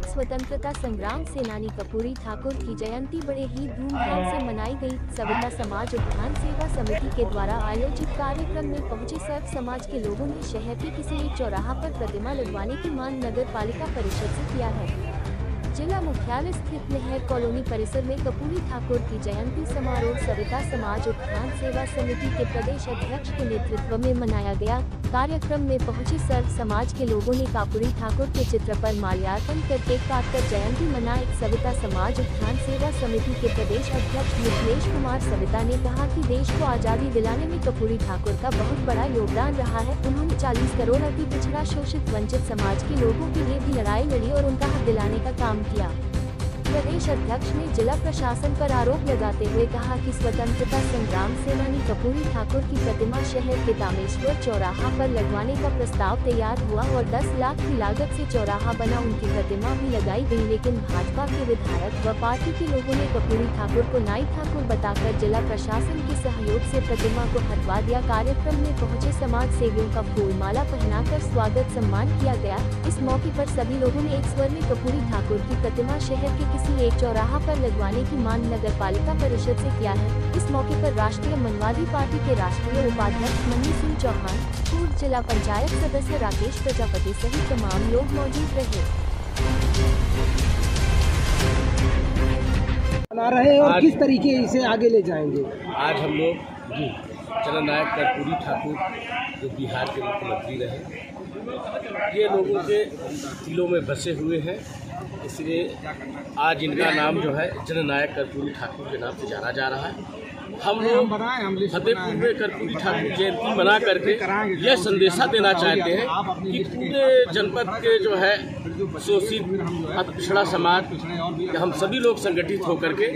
महानायक स्वतंत्रता संग्राम सेनानी कर्पूरी ठाकुर की जयंती बड़े ही धूमधाम से मनाई गई। सविता समाज उत्थान सेवा समिति के द्वारा आयोजित कार्यक्रम में पहुंचे सर्व समाज के लोगों ने शहर के किसी एक चौराहा पर प्रतिमा लगवाने की मांग नगर पालिका परिषद से किया है। जिला मुख्यालय स्थित नेहर कॉलोनी परिसर में कर्पूरी ठाकुर की जयंती समारोह सविता समाज उत्थान सेवा समिति के प्रदेश अध्यक्ष के नेतृत्व में मनाया गया। कार्यक्रम में पहुंचे सर्व समाज के लोगों ने कर्पूरी ठाकुर के चित्र पर माल्यार्पण कर केक काटकर जयंती मनाई। सविता समाज उत्थान सेवा समिति के प्रदेश अध्यक्ष मिथिलेश कुमार सविता ने कहा कि देश को आजादी दिलाने में कर्पूरी ठाकुर का बहुत बड़ा योगदान रहा है। उन्होंने 40 करोड़ अति पिछड़ा शोषित वंचित समाज के लोगों के लिए भी लड़ाई लड़ी और उनका हक दिलाने का काम किया। प्रदेश अध्यक्ष ने जिला प्रशासन पर आरोप लगाते हुए कहा कि स्वतंत्रता संग्राम सेनानी कर्पूरी ठाकुर की प्रतिमा शहर के तामेश्वर चौराहा पर लगवाने का प्रस्ताव तैयार हुआ और 10 लाख की लागत से चौराहा बना। उनकी प्रतिमा भी लगाई गई, लेकिन भाजपा के विधायक व पार्टी के लोगों ने कर्पूरी ठाकुर को नाई ठाकुर बताकर जिला प्रशासन के सहयोग से प्रतिमा को हटवा दिया। कार्यक्रम में पहुंचे समाज सेवियों का फूलमाला पहनाकर स्वागत सम्मान किया गया। इस मौके पर सभी लोगों ने एक स्वर में कर्पूरी ठाकुर की प्रतिमा शहर के किसी एक चौराहा पर लगवाने की मांग नगर पालिका परिषद से किया है। इस मौके पर राष्ट्रीय मनवादी पार्टी के राष्ट्रीय उपाध्यक्ष मन्नी सिंह चौहान, पूर्व जिला पंचायत सदस्य राकेश प्रजापति सहित तमाम लोग मौजूद रहे। बना रहे हैं और किस तरीके इसे आगे ले जाएंगे? आज हम लोग जननायक कर्पूरी ठाकुर जो बिहार के मुख्यमंत्री रहे, ये लोगों के दिलों में बसे हुए हैं, इसलिए आज इनका नाम जो है जननायक कर्पूरी ठाकुर के नाम से जाना जा रहा है। हम लोग फतेहपुर में कर्पूरी ठाकुर जयंती मना करके यह संदेशा देना चाहते हैं कि पूरे जनपद के जो है शोषित पिछड़ा समाज, हम सभी लोग संगठित होकर के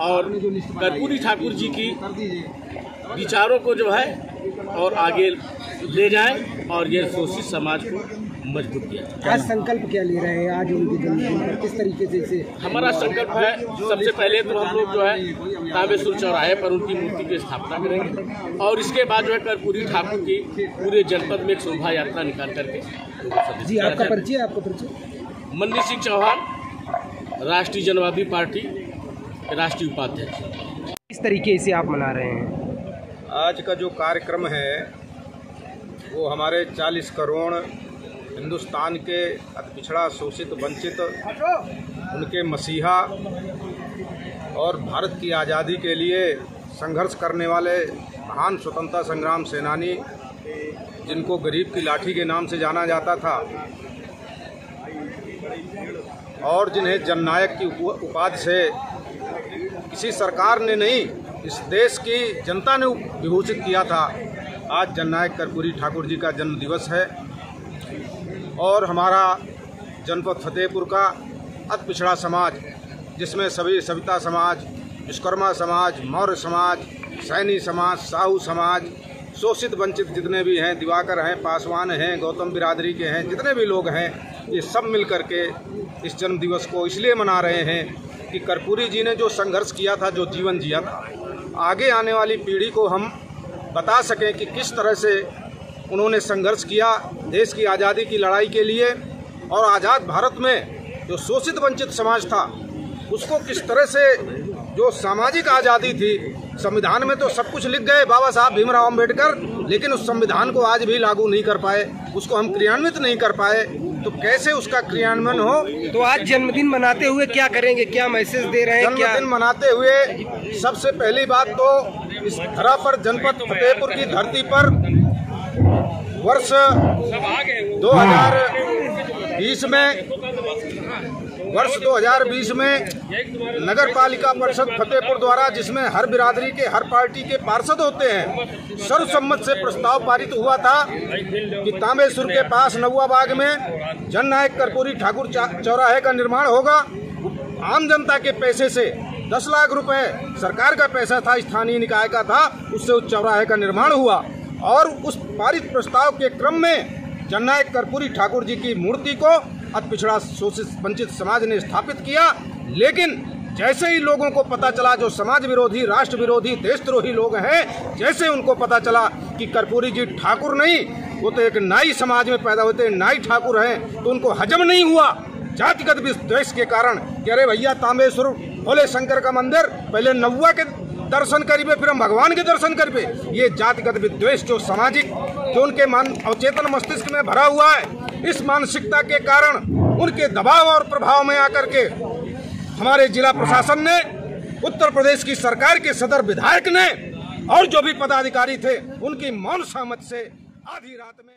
और कर्पूरी ठाकुर जी की विचारों को जो है और आगे ले जाएं और ये शोषित समाज को मजबूत किया। आज संकल्प क्या ले रहे हैं? आज उनकी जन्मदिन पर किस तरीके से इसे? हमारा संकल्प है, सबसे पहले तो हम लोग जो है तामेश्वर चौराहे पर उनकी मूर्ति की स्थापना करेंगे और इसके बाद जो है कर्पूरी ठाकुर की पूरे जनपद में एक शोभा यात्रा निकाल करके। जी, आपका परिचय? आपका परिचय? मन्नी सिंह चौहान, राष्ट्रीय जनवादी पार्टी के राष्ट्रीय उपाध्यक्ष। किस तरीके से आप मना रहे हैं? आज का जो कार्यक्रम है वो हमारे 40 करोड़ हिंदुस्तान के अति पिछड़ा शोषित वंचित उनके मसीहा और भारत की आज़ादी के लिए संघर्ष करने वाले महान स्वतंत्रता संग्राम सेनानी, जिनको गरीब की लाठी के नाम से जाना जाता था और जिन्हें जननायक की उपाधि से किसी सरकार ने नहीं, इस देश की जनता ने विभूषित किया था। आज जननायक कर्पूरी ठाकुर जी का जन्म दिवस है और हमारा जनपद फतेहपुर का अति पिछड़ा समाज, जिसमें सभी सविता समाज, विश्वकर्मा समाज, मौर्य समाज, सैनी समाज, साहू समाज, शोषित वंचित जितने भी हैं, दिवाकर हैं, पासवान हैं, गौतम बिरादरी के हैं, जितने भी लोग हैं, ये सब मिल करके इस जन्म दिवस को इसलिए मना रहे हैं कि कर्पूरी जी ने जो संघर्ष किया था, जो जीवन जिया था, आगे आने वाली पीढ़ी को हम बता सकें कि किस तरह से उन्होंने संघर्ष किया देश की आज़ादी की लड़ाई के लिए और आज़ाद भारत में जो शोषित वंचित समाज था उसको किस तरह से जो सामाजिक आज़ादी थी, संविधान में तो सब कुछ लिख गए बाबा साहब भीमराव अंबेडकर, लेकिन उस संविधान को आज भी लागू नहीं कर पाए, उसको हम क्रियान्वित नहीं कर पाए, तो कैसे उसका क्रियान्वयन हो? तो आज जन्मदिन मनाते हुए क्या करेंगे? क्या मैसेज दे रहे हैं? जन्मदिन मनाते हुए सबसे पहली बात तो इस धरा पर, जनपद फतेहपुर की धरती पर वर्ष 2020 में नगर पालिका परिषद फतेहपुर द्वारा, जिसमें हर बिरादरी के, हर पार्टी के पार्षद होते हैं, सर्वसम्मत से प्रस्ताव पारित हुआ था कि तामेश्वर के पास नौवा बाग में जननायक कर्पूरी ठाकुर चौराहे का निर्माण होगा। आम जनता के पैसे से 10 लाख रुपए सरकार का पैसा था, स्थानीय निकाय का था, उससे उस चौराहे का निर्माण हुआ और उस पारित प्रस्ताव के क्रम में जननायक कर्पूरी ठाकुर जी की मूर्ति को अति पिछड़ा शोषित वंचित समाज ने स्थापित किया। लेकिन जैसे ही लोगों को पता चला, जो समाज विरोधी, राष्ट्र विरोधी, देशद्रोही लोग हैं, जैसे उनको पता चला कि कर्पूरी जी ठाकुर नहीं, वो तो एक नाई समाज में पैदा होते हैं, नाई ठाकुर हैं, तो उनको हजम नहीं हुआ जातिगत विद्वेष के कारण कि अरे भैया तांबेश्वर भोले शंकर का मंदिर पहले नौवा के दर्शन करिए फिर हम भगवान के दर्शन करिए। ये जातिगत विद्वेष जो सामाजिक जो उनके अवचेतन मस्तिष्क में भरा हुआ है, इस मानसिकता के कारण उनके दबाव और प्रभाव में आकर के हमारे जिला प्रशासन ने, उत्तर प्रदेश की सरकार के सदर विधायक ने और जो भी पदाधिकारी थे उनकी मौन सहमति से आधी रात में